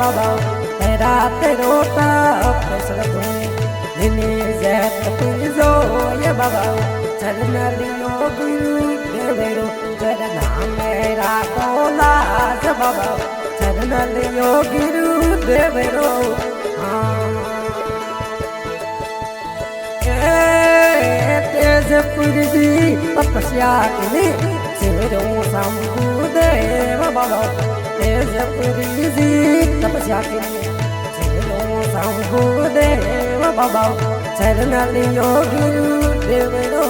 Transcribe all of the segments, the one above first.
बाबा तेरा तेरोटा पेशल धुनी दिनी जैत पिजो ये बाबा चरण लियो गुरु देवेरो चरण मेरा कोला बाबा चरण लियो गुरु देवेरो तेजपुर जी तपस्या के सिरो शंभुदेव बाबा तेजपुर जी तपस्या के सिरो शंभुदेव बाबा चरण लियो गुरु देवरो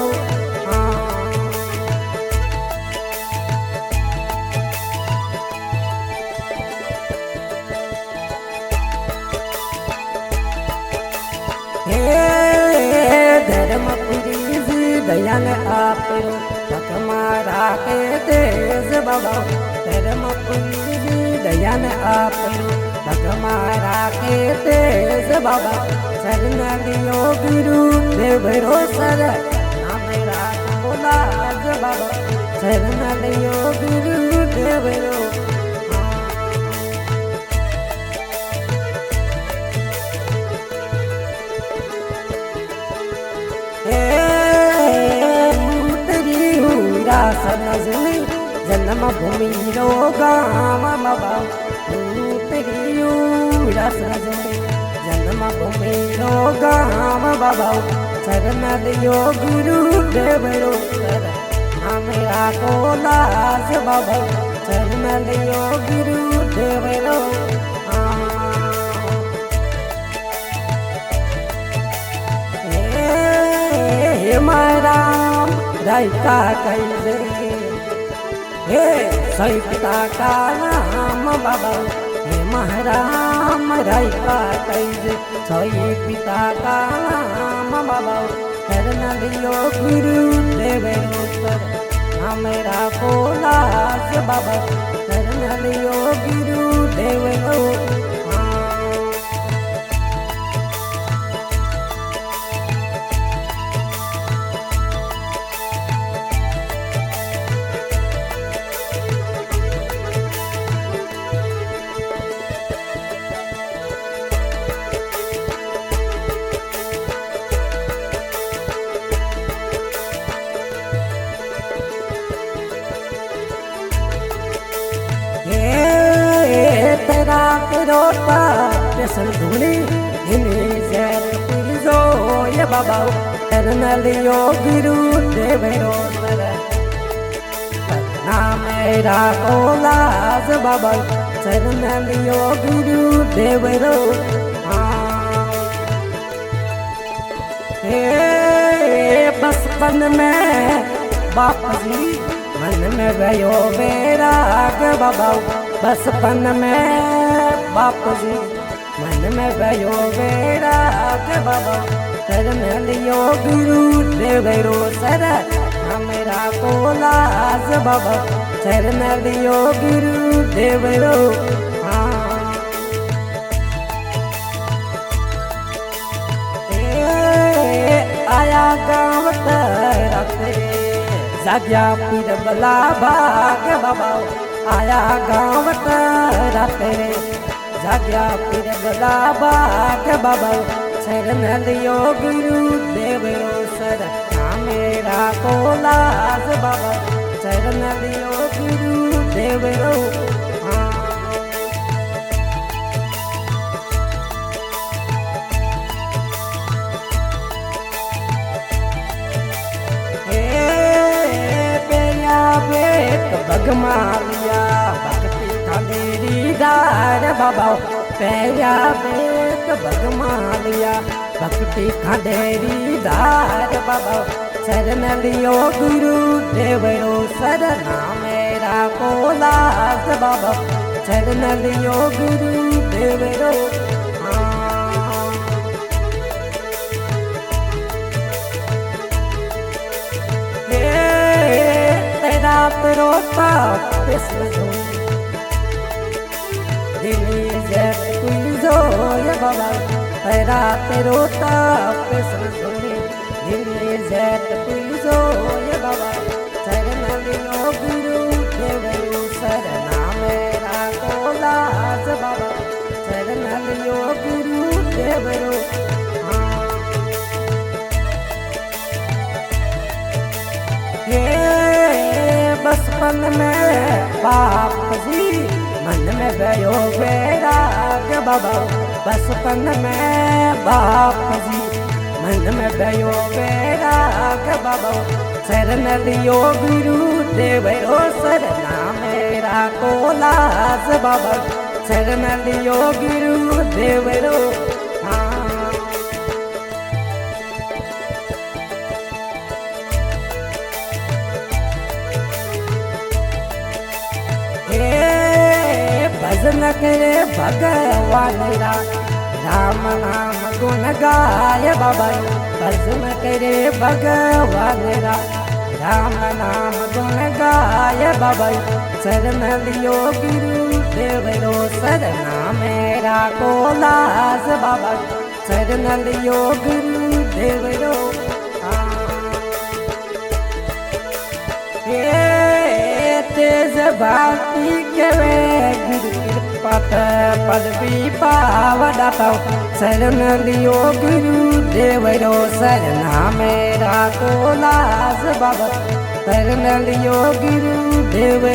दयाल आपरो भगमारा के देश बाबा धर्मपुरी दयाल आपरो भगमारा के देश बाबा शरण लियो गुरु देवरो सर मेरा कोलाज बाबा शरण लियो गुरु देवरो जन्म भूमि रो गाम बाबा जन्म भूमि रो गाम बाबा शरण लियो गुरु देवरो मेरा कोलाज बाबा शरण लियो गुरु देवरो हे राम रायका कैसे हे सही पिता का नाम बाबा हे महाराम रायका कैसे सही पिता का नाम बाबा शरण लियो गुरु देवरो मेरा कोलाज बाबा शरण लियो गुरु देवरो तेरा तेरोटा पेशल धुनी दिनी जैत पिजो ये बाबा शरण लियो गुरु देवरो मेरा कोलाज बाबा शरण लियो गुरु देवरो हे बचपन में बाप जी मन में गयो बैराग बाबा बचपन में बाप जी मन में गयो बैराग बाबा शरण लियो गुरु देवरो सर मेरा कोलाज बाबा शरण लियो गुरु देवरो आया गाँव तेरा जाग्या पीर बला भाग बाबा आया गाँव तेरा तेरे जाग्या पीर बला भाग बाबा शरण लियो गुरु देवरो सर मेरा कोलाज बाबा शरण लियो गुरु देवरो भगमालिया भक्ति खाली दार बाबा पैया बेत भगमालिया भक्ति खंडेरी दार बाबा शरण लियो गुरु देवरो शरण मेरा कोलाज बाबा शरण लियो गुरु देवरो रोता पेशल दिली जैत पिजो ये बाबा तेरा रोता पेशल दिली जैत पिजो ये बाबा शरण लियो गुरु देवरो शरण मेरा कोलाज बाबा देवरो बचपन में बाप जी मन में भयो बैराग बाबा बचपन में बाप जी मन में भयो बैराग बाबा शरण लियो गुरु देवरो शरणा मेरा को लाज बाबा शरण लियो गुरु देवरो भजन करे भगवान राम नाम गुण गाय बाबा भजन करे भगवान राम नाम गुण गाय बाबा शरण लियो गुरु देवरो शरणा मेरा को लाज बाबा शरण लियो गुरु देवरो तेज भक्ति के वे गुरु कृपत पदवी पावदाता शरण लियो गुरु देवरो शरणा मेरा को लाज बाबा शरण लियो गुरु देव